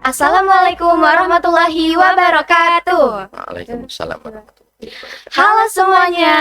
Assalamualaikum warahmatullahi wabarakatuh. Waalaikumsalam warahmatullahi wabarakatuh. Halo semuanya.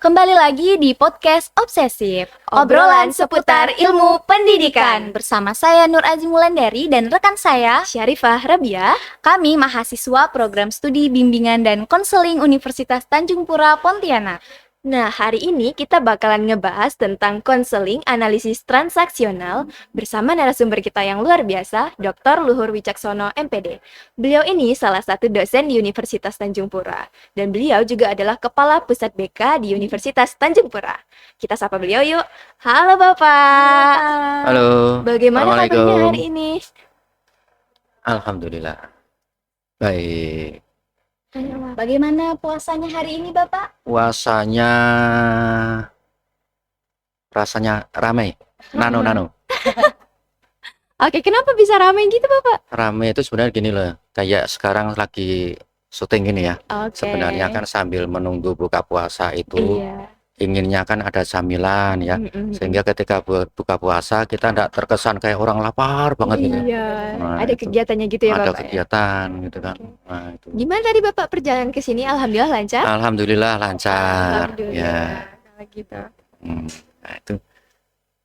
Kembali lagi di podcast Obsesif, obrolan seputar ilmu pendidikan. Bersama saya Nur Aji Mulandari dan rekan saya Syarifah Rabia. Kami mahasiswa program studi bimbingan dan konseling Universitas Tanjung Pura Pontianak. Nah, hari ini kita bakalan ngebahas tentang konseling analisis transaksional bersama narasumber kita yang luar biasa, Dr. Luhur Wicaksono, MPD. Beliau ini salah satu dosen di Universitas Tanjung Pura, dan beliau juga adalah Kepala Pusat BK di Universitas Tanjung Pura. Kita sapa beliau yuk. Halo Bapak. Halo. Bagaimana kabarnya Assalamualaikum. hari ini? Alhamdulillah. Baik. Bagaimana puasanya hari ini Bapak? Puasanya rasanya ramai. Nano. Oke, kenapa bisa ramai gitu Bapak? Ramai itu sebenarnya gini loh. Kayak sekarang lagi syuting gini ya. Oke. Sebenarnya kan sambil menunggu buka puasa itu Iya. inginnya kan ada camilan ya. Sehingga ketika buka puasa kita tidak terkesan kayak orang lapar banget gitu. Iya, Nah, ada itu. kegiatannya gitu ya Ada Bapak ya? kegiatan gitu kan. Oke. Nah, itu. Gimana tadi Bapak perjalanan ke sini? Alhamdulillah lancar? Alhamdulillah lancar. Alhamdulillah. Ya. Kalau gitu. Nah, itu.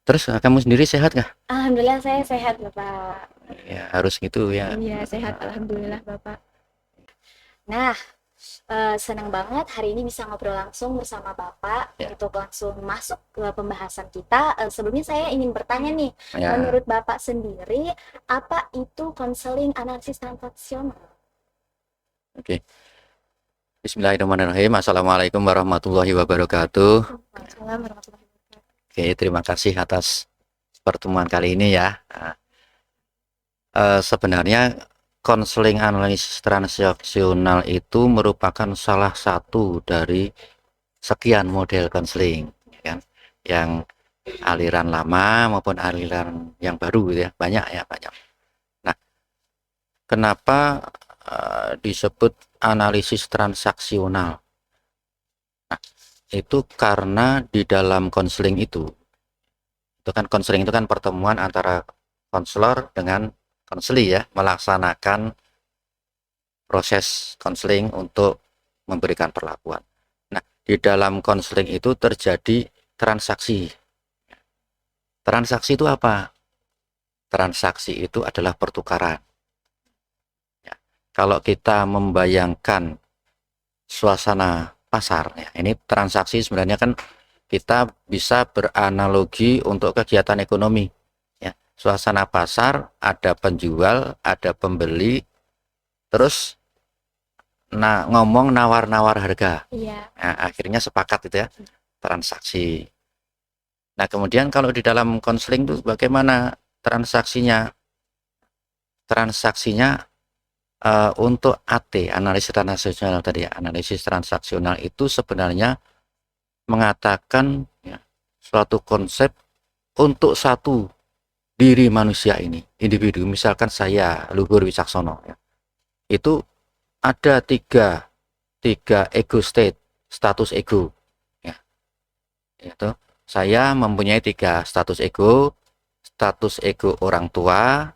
Terus kamu sendiri sehat nggak? Alhamdulillah saya sehat Bapak. Ya harus gitu ya. Iya, sehat alhamdulillah Bapak. Nah, senang banget hari ini bisa ngobrol langsung bersama Bapak Ya. untuk langsung masuk ke pembahasan kita. Sebelumnya saya ingin bertanya nih, Ya. menurut Bapak sendiri, apa itu konseling analisis transaksional? Oke. Bismillahirrahmanirrahim. Assalamualaikum warahmatullahi wabarakatuh. Waalaikumsalam warahmatullahi wabarakatuh. Oke, terima kasih atas pertemuan kali ini ya. Nah, sebenarnya konseling analisis transaksional itu merupakan salah satu dari sekian model konseling, kan? Yang aliran lama maupun aliran yang baru gitu ya, banyak. Nah, kenapa disebut analisis transaksional? Nah, itu karena di dalam konseling itu kan konseling itu kan pertemuan antara konselor dengan konseli ya, melaksanakan proses konseling untuk memberikan perlakuan. Nah, di dalam konseling itu terjadi transaksi. Transaksi itu apa? Transaksi itu adalah pertukaran. Ya, kalau kita membayangkan suasana pasar, ya, ini transaksi sebenarnya kan kita bisa beranalogi untuk kegiatan ekonomi. Ya, suasana pasar ada penjual, ada pembeli, terus ngomong nawar-nawar harga. Iya. Nah, akhirnya sepakat itu ya, transaksi. Nah, kemudian kalau di dalam konseling itu bagaimana transaksinya? Transaksinya untuk AT, analisis transaksional tadi ya, analisis transaksional itu sebenarnya mengatakan ya, suatu konsep untuk satu diri manusia ini, individu, misalkan saya Luhur Wicaksono ya, itu ada tiga ego state, status ego ya, yaitu saya mempunyai tiga status ego orang tua,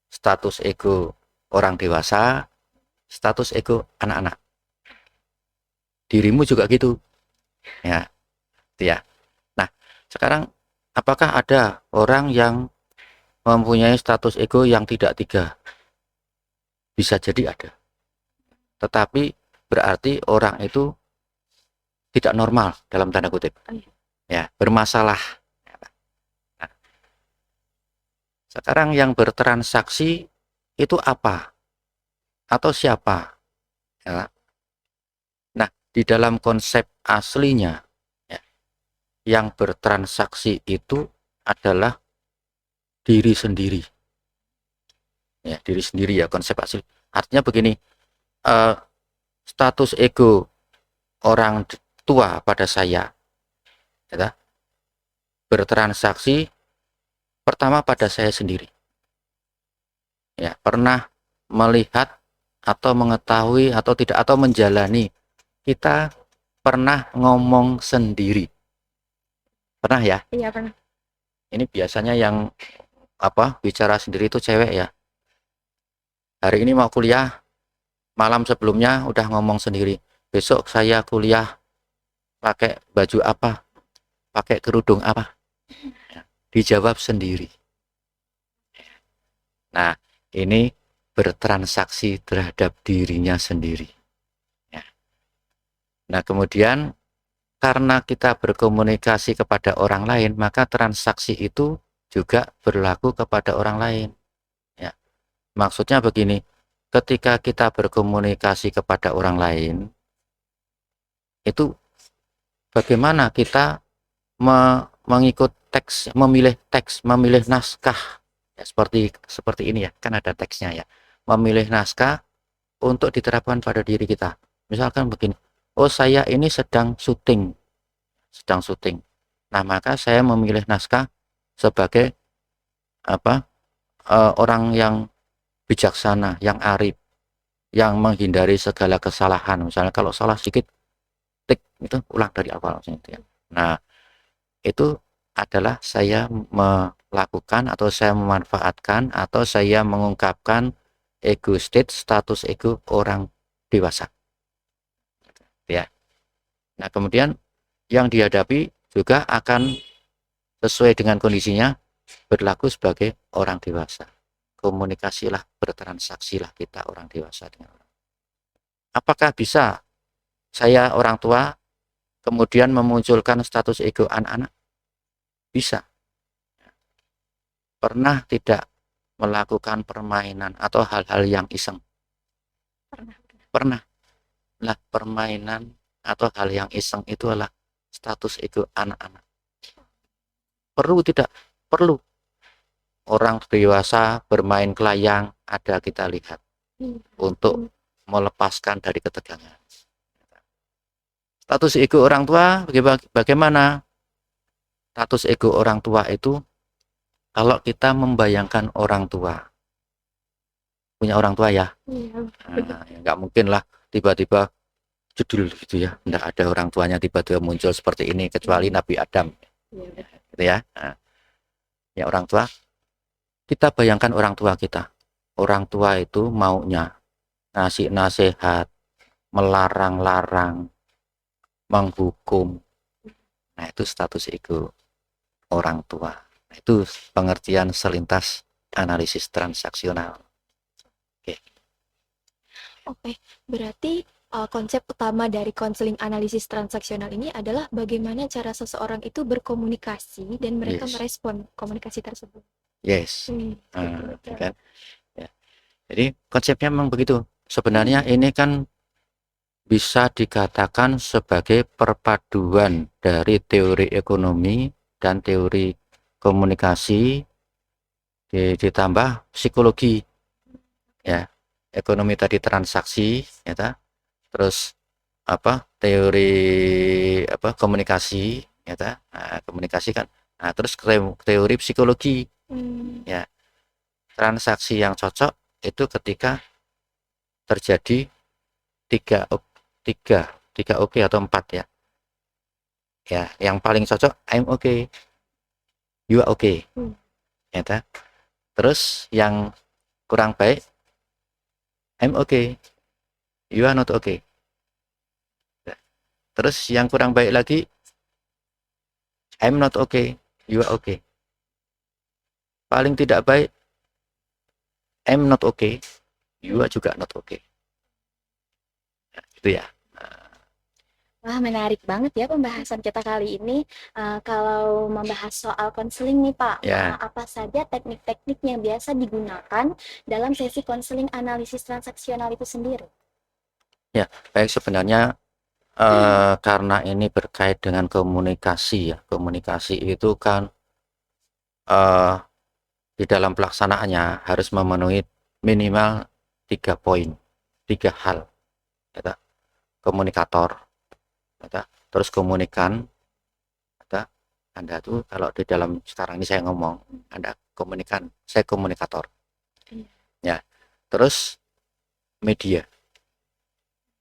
status ego orang dewasa, status ego anak-anak. Dirimu juga gitu ya. Nah, sekarang apakah ada orang yang mempunyai status ego yang tidak tiga? Bisa jadi ada. Tetapi berarti orang itu tidak normal dalam tanda kutip. Ya, bermasalah. Nah, sekarang yang bertransaksi itu apa? Atau siapa? Ya. Nah, di dalam konsep aslinya yang bertransaksi itu adalah diri sendiri. Ya, diri sendiri ya konsep asli. Artinya begini, status ego orang tua pada saya ya, bertransaksi pertama pada saya sendiri. Ya, pernah melihat atau mengetahui atau tidak atau menjalani, kita pernah ngomong sendiri. Pernah ya? Iya, pernah. Ini biasanya yang bicara sendiri itu cewek ya. hari ini mau kuliah, malam sebelumnya udah ngomong sendiri, besok saya kuliah pakai baju apa, pakai kerudung apa, dijawab sendiri. Nah, ini bertransaksi terhadap dirinya sendiri. Ya. Nah, kemudian karena kita berkomunikasi kepada orang lain, maka transaksi itu juga berlaku kepada orang lain. Ya. Maksudnya begini, ketika kita berkomunikasi kepada orang lain, itu bagaimana kita mengikut teks, memilih naskah, ya, seperti ini ya, kan ada teksnya ya, memilih naskah untuk diterapkan pada diri kita. Misalkan begini, oh saya ini sedang syuting. Nah maka saya memilih naskah sebagai apa, orang yang bijaksana, yang arif, yang menghindari segala kesalahan. Misalnya kalau salah sedikit, tik itu ulang dari awal. Nah itu adalah saya melakukan atau saya memanfaatkan atau saya mengungkapkan ego state, status ego orang dewasa. Ya. Nah, kemudian yang dihadapi juga akan sesuai dengan kondisinya berlaku sebagai orang dewasa. Komunikasilah, bertransaksilah kita orang dewasa dengan orang. Apakah bisa saya orang tua kemudian memunculkan status ego anak-anak? Bisa. Pernah tidak melakukan permainan atau hal-hal yang iseng? Pernah. Lah, permainan atau hal yang iseng itu adalah status ego anak-anak. Perlu tidak? Perlu. Orang dewasa bermain kelayang ada kita lihat untuk melepaskan dari ketegangan. Status ego orang tua bagaimana? Status ego orang tua itu kalau kita membayangkan orang tua, punya orang tua ya, nah, nggak mungkin lah tiba-tiba judul gitu ya, nggak ada orang tuanya tiba-tiba muncul seperti ini kecuali Nabi Adam, gitu ya. Nah, ya orang tua, kita bayangkan orang tua kita, orang tua itu maunya ngasih nasihat, melarang-larang, menghukum. Nah itu status ego orang tua. Nah, itu pengertian selintas analisis transaksional. Oke, berarti konsep utama dari konseling analisis transaksional ini adalah bagaimana cara seseorang itu berkomunikasi dan mereka merespon komunikasi tersebut. Yes. Kan? Ya. Jadi konsepnya memang begitu. Sebenarnya ini kan bisa dikatakan sebagai perpaduan dari teori ekonomi dan teori komunikasi ditambah psikologi, ya. Ekonomi tadi transaksi, ya, terus teori komunikasi, ya, nah, komunikasi kan, nah, terus teori psikologi, ya, transaksi yang cocok itu ketika terjadi tiga oke atau 4 ya. Ya, yang paling cocok I'm okay, you are okay, ya, terus yang kurang baik I'm okay, you are not okay. Terus yang kurang baik lagi I'm not okay, you are okay. Paling tidak baik I'm not okay, you are juga not okay. Nah, itu ya. Wah, menarik banget ya pembahasan kita kali ini. Kalau membahas soal konseling nih Pak, Ya. apa saja teknik-teknik yang biasa digunakan dalam sesi konseling analisis transaksional itu sendiri? Ya, baik, sebenarnya karena ini berkait dengan komunikasi ya. Komunikasi itu kan di dalam pelaksanaannya harus memenuhi minimal 3 poin, 3 hal. Ya, komunikator, ya, terus komunikan, ya, Anda tuh kalau di dalam sekarang ini saya ngomong, Anda komunikan, saya komunikator. Ya, terus media.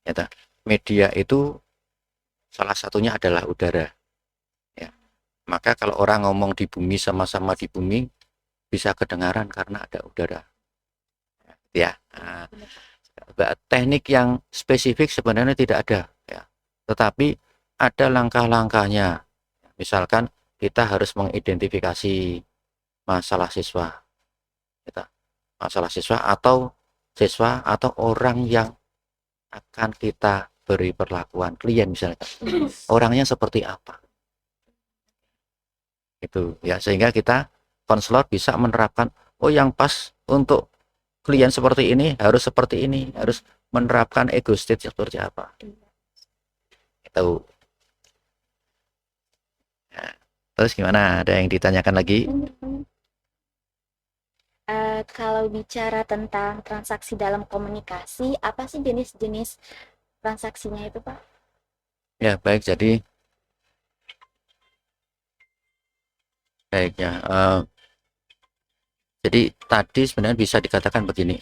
Ya, media itu salah satunya adalah udara. Ya. Maka kalau orang ngomong di bumi, sama-sama di bumi, bisa kedengaran karena ada udara. Ya, ya. Teknik yang spesifik sebenarnya tidak ada, ya. Tetapi ada langkah-langkahnya. Misalkan kita harus mengidentifikasi masalah siswa, masalah siswa atau orang yang akan kita beri perlakuan, klien misalnya, orangnya seperti apa, itu ya, sehingga kita konselor bisa menerapkan, oh yang pas untuk klien seperti ini harus seperti ini, harus menerapkan ego state seperti apa, itu. Nah, terus gimana, ada yang ditanyakan lagi? Kalau bicara tentang transaksi dalam komunikasi, apa sih jenis-jenis transaksinya itu, Pak? Ya baik, jadi baik ya, jadi tadi sebenarnya bisa dikatakan begini,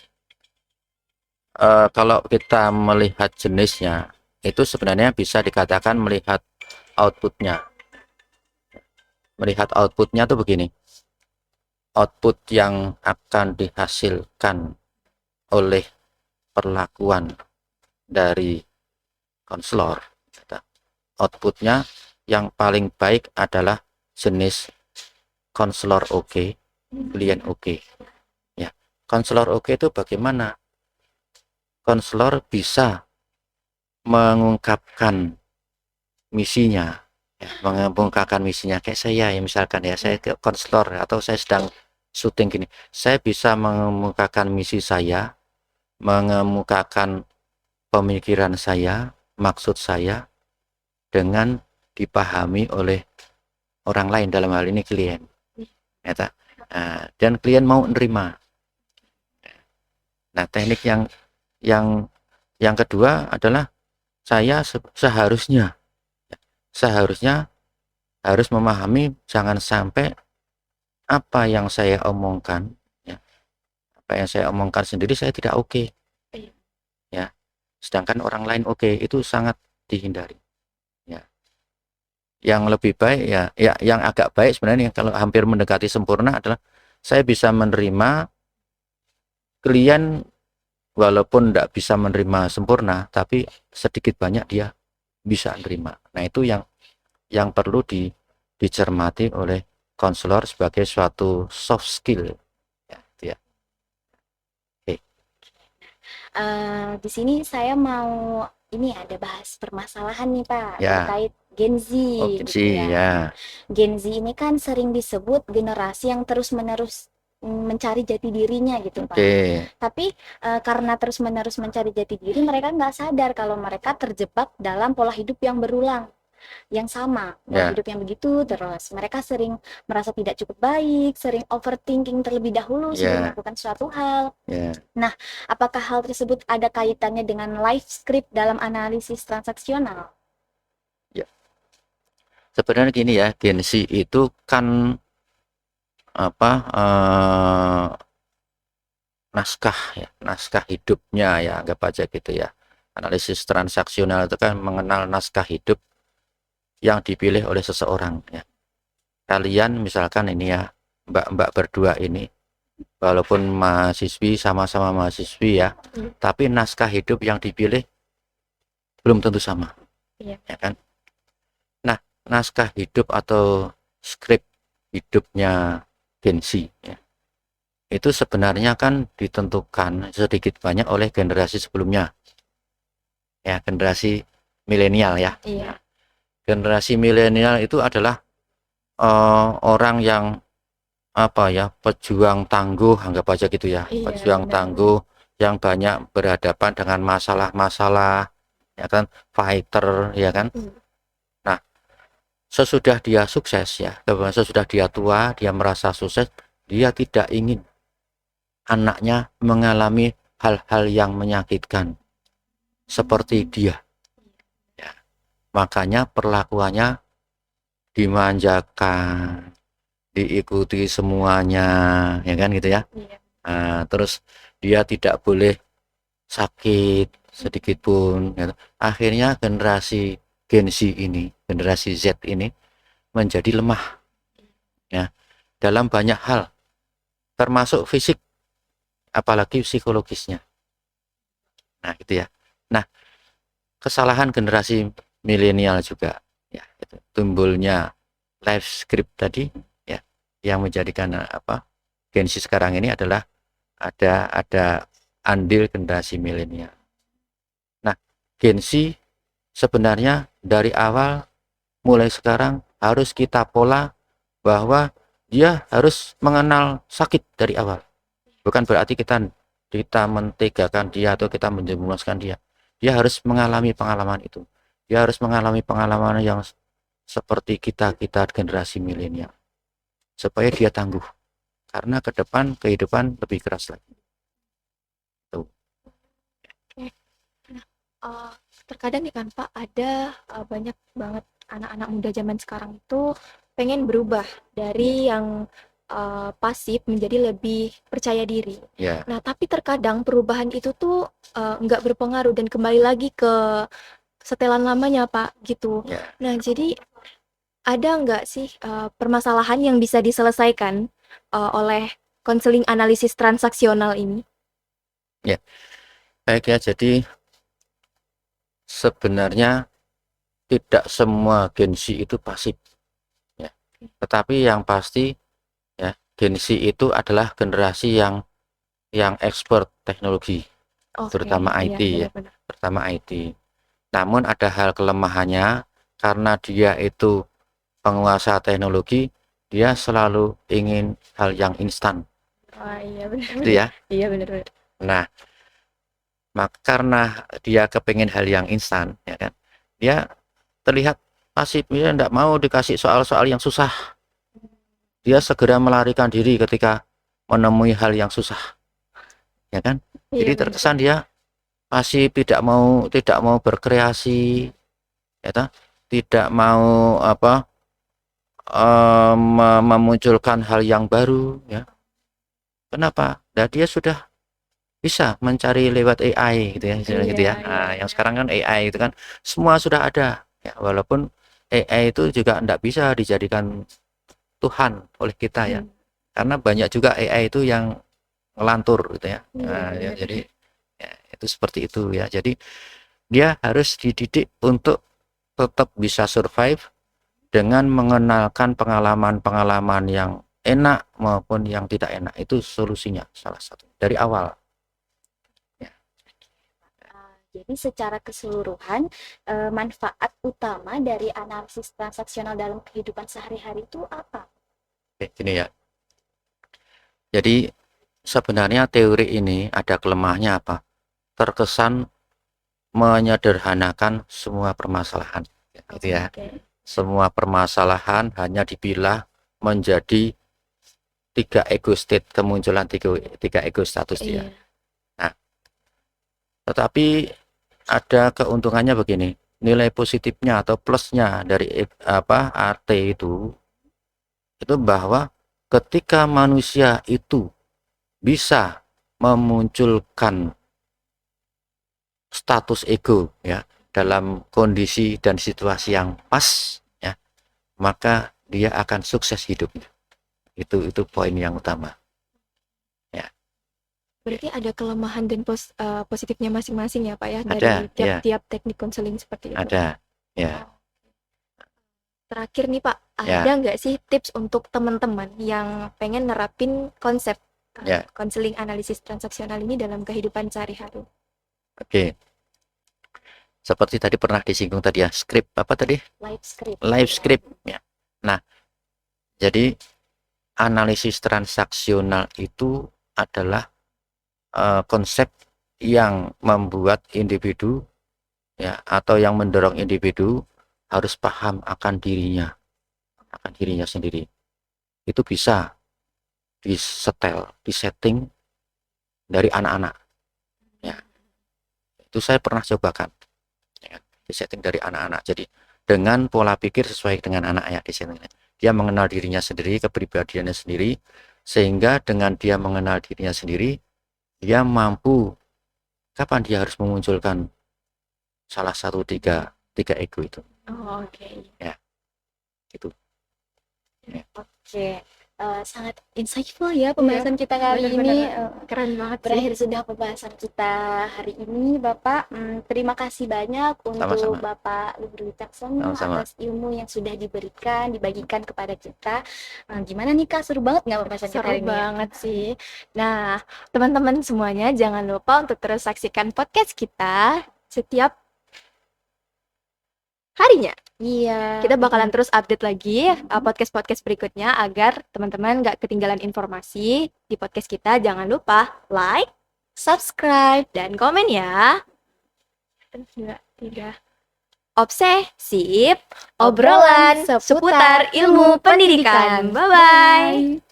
kalau kita melihat jenisnya itu sebenarnya bisa dikatakan melihat outputnya. Melihat outputnya tuh begini, output yang akan dihasilkan oleh perlakuan dari konselor, outputnya yang paling baik adalah jenis konselor oke, klien oke. Ya, konselor oke itu bagaimana? Konselor bisa mengungkapkan misinya, ya, mengungkapkan misinya, kayak saya ya, misalkan ya, saya ke konselor atau saya sedang syuting gini, saya bisa mengemukakan misi saya, mengemukakan pemikiran saya, maksud saya dengan dipahami oleh orang lain, dalam hal ini klien, ya, dan klien mau nerima. Nah, teknik yang kedua adalah saya seharusnya harus memahami, jangan sampai apa yang saya omongkan, ya, apa yang saya omongkan sendiri saya tidak oke, ya, sedangkan orang lain oke, itu sangat dihindari, ya. Yang lebih baik ya yang agak baik sebenarnya, kalau hampir mendekati sempurna, adalah saya bisa menerima klien walaupun tidak bisa menerima sempurna, tapi sedikit banyak dia bisa menerima. Nah, itu yang perlu dicermati oleh konselor sebagai suatu soft skill, ya, ya. Oke. Di sini saya mau ini ada bahas permasalahan nih, Pak, Ya. terkait Gen Z gitu ya. Ya. Gen Z ini kan sering disebut generasi yang terus-menerus mencari jati dirinya gitu, Pak. Tapi karena terus-menerus mencari jati diri, mereka nggak sadar kalau mereka terjebak dalam pola hidup yang berulang, yang sama, pola hidup yang begitu terus. Mereka sering merasa tidak cukup baik, sering overthinking terlebih dahulu sebelum melakukan suatu hal. Nah, apakah hal tersebut ada kaitannya dengan life script dalam analisis transaksional? Ya. Sebenarnya gini ya, Gen Z itu kan naskah hidupnya, ya, anggap aja gitu ya. Analisis transaksional itu kan mengenal naskah hidup yang dipilih oleh seseorang, ya. Kalian misalkan ini ya, mbak-mbak berdua ini, walaupun mahasiswi, sama-sama mahasiswi ya, tapi naskah hidup yang dipilih belum tentu sama, ya kan? Nah, naskah hidup atau skrip hidupnya Gen Z, ya, itu sebenarnya kan ditentukan sedikit banyak oleh generasi sebelumnya, ya, generasi milenial ya. Generasi milenial itu adalah orang yang pejuang tangguh, anggap aja gitu ya, pejuang tangguh yang banyak berhadapan dengan masalah-masalah, ya kan, fighter, ya kan. Nah, sesudah dia sukses, ya, sesudah dia tua, dia merasa sukses, dia tidak ingin anaknya mengalami hal-hal yang menyakitkan seperti dia, ya. Makanya perlakuannya dimanjakan, diikuti semuanya, ya kan gitu ya. Nah, terus dia tidak boleh sakit sedikit pun, ya. Akhirnya generasi Gen Z ini, generasi Z ini menjadi lemah, ya, dalam banyak hal, termasuk fisik, apalagi psikologisnya. Nah, gitu ya. Nah, kesalahan generasi milenial juga ya, itu timbulnya live script tadi ya, yang menjadikan Gen Z sekarang ini adalah ada andil generasi milenial. Nah, Gen Z sebenarnya dari awal mulai sekarang harus kita pola bahwa dia harus mengenal sakit dari awal. Bukan berarti kita mentegakan dia atau kita menjemulaskan dia. Dia harus mengalami pengalaman itu. Dia harus mengalami pengalaman yang seperti kita generasi milenial supaya dia tangguh. Karena ke depan kehidupan lebih keras lagi. Tuh. Uh, Terkadang nih kan Pak, ada banyak banget anak-anak muda zaman sekarang itu pengen berubah dari yang pasif menjadi lebih percaya diri. Ya, Nah, tapi terkadang perubahan itu tuh nggak berpengaruh dan kembali lagi ke setelan lamanya Pak, gitu. ya, Nah, jadi ada nggak sih permasalahan yang bisa diselesaikan oleh konseling analisis transaksional ini? ya. Baik ya, jadi sebenarnya tidak semua Gen Z itu pasif ya. Tetapi yang pasti ya, Gen Z itu adalah generasi yang expert teknologi, Oke, terutama iya, IT ya, benar-benar. terutama IT. Namun ada hal kelemahannya karena dia itu penguasa teknologi, dia selalu ingin hal yang instan, Oh iya, gitu benar-benar. ya. Iya, benar-benar. Nah, maka karena dia kepengen hal yang instan, ya kan, dia terlihat pasif, dia tidak mau dikasih soal-soal yang susah. Dia segera melarikan diri ketika menemui hal yang susah, ya kan. Iya, Jadi terkesan benar-benar. dia pasif, tidak mau berkreasi, ya kan? Tidak mau memunculkan hal yang baru, ya. Kenapa? Nah, dia sudah bisa mencari lewat AI gitu ya, misalnya gitu Iya, ya. iya, Nah, yang benar. sekarang kan AI itu kan semua sudah ada, ya. Walaupun AI itu juga tidak bisa dijadikan Tuhan oleh kita ya, Hmm. karena banyak juga AI itu yang ngelantur gitu ya. Iya, Nah, ya, benar. jadi ya, itu seperti itu ya. Jadi dia harus dididik untuk tetap bisa survive dengan mengenalkan pengalaman-pengalaman yang enak maupun yang tidak enak. Itu solusinya salah satu dari awal ya. Jadi secara keseluruhan, manfaat utama dari analisis transaksional dalam kehidupan sehari-hari itu apa? Oke, gini ya. Jadi sebenarnya teori ini ada kelemahannya apa? Terkesan menyederhanakan semua permasalahan gitu ya. Oke. Semua permasalahan hanya dipilah menjadi tiga ego state, kemunculan tiga ego status dia. Iya. Nah, tetapi ada keuntungannya begini, nilai positifnya atau plusnya dari AT itu bahwa ketika manusia itu bisa memunculkan status ego ya dalam kondisi dan situasi yang pas ya, maka dia akan sukses hidupnya. Itu poin yang utama ya. Berarti ada kelemahan dan positifnya masing-masing ya Pak ya Ada dari ya, tiap-tiap teknik konseling seperti itu. ada ya, Terakhir nih Pak, ada ya, nggak sih tips untuk teman-teman yang pengen nerapin konsep ya. konseling analisis transaksional ini dalam kehidupan sehari-hari? Oke, seperti tadi pernah disinggung tadi ya, script apa tadi, Live script. live script ya. Nah, jadi analisis transaksional itu adalah konsep yang membuat individu ya atau yang mendorong individu harus paham akan dirinya sendiri. Itu bisa disetting dari anak-anak ya. Itu saya pernah cobakan ya, disetting dari anak-anak. Jadi dengan pola pikir sesuai dengan anak ya di sini. Dia mengenal dirinya sendiri, kepribadiannya sendiri, sehingga dengan dia mengenal dirinya sendiri, dia mampu kapan dia harus memunculkan salah satu tiga ego itu Oh, oke. ya, itu ya. Oke. sangat insightful ya pembahasan kita kali ini. Keren banget sih. Berakhir sudah pembahasan kita hari ini, Bapak. Terima kasih banyak untuk Sama-sama. Bapak Luhur Wicaksono Sama-sama. atas ilmu yang sudah dibagikan kepada kita. Gimana nih Kak, seru banget nggak pembahasan kita Seru hari ini? banget sih. Nah, teman-teman semuanya jangan lupa untuk terus saksikan podcast kita setiap harinya. Iya. Kita bakalan terus update lagi podcast-podcast berikutnya agar teman-teman nggak ketinggalan informasi di podcast kita. Jangan lupa like, subscribe, dan komen ya. 2, 3. Obsesif, obrolan seputar ilmu pendidikan. Bye-bye.